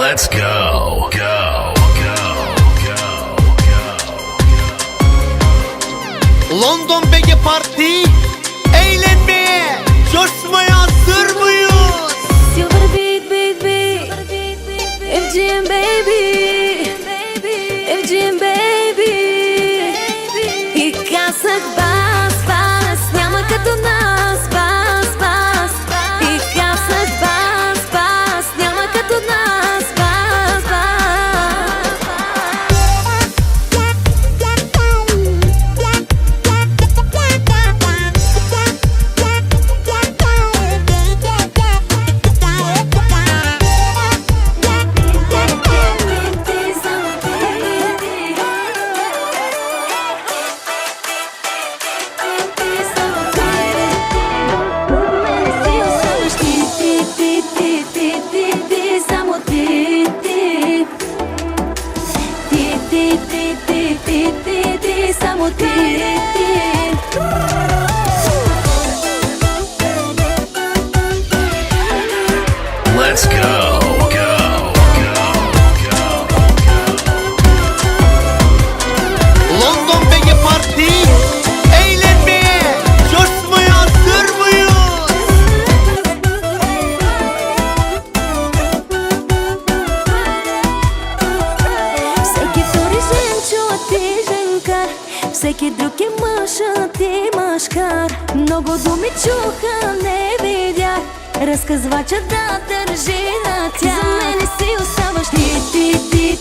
Let's go, go, go, go, go. London Bege Parti, eğlenmeye, coşmaya hazır mıyız? Silver beat, beat, beat. FGM baby, FGM baby. И казах бас, бас, няма като нас, бас, бас. И казах бас, бас, няма като нас, бас, само ти. Let's go, go, go, go, go. London Bege Parti, eğlenmeye, coşmaya hazır mıyız? Всеки втори жен чува ти женкар, всеки друг е мъж, а ти мъжкар. Много думи чуха, не видях, разказвача да държи на тях. За мене си оставаш ти, ти, ти,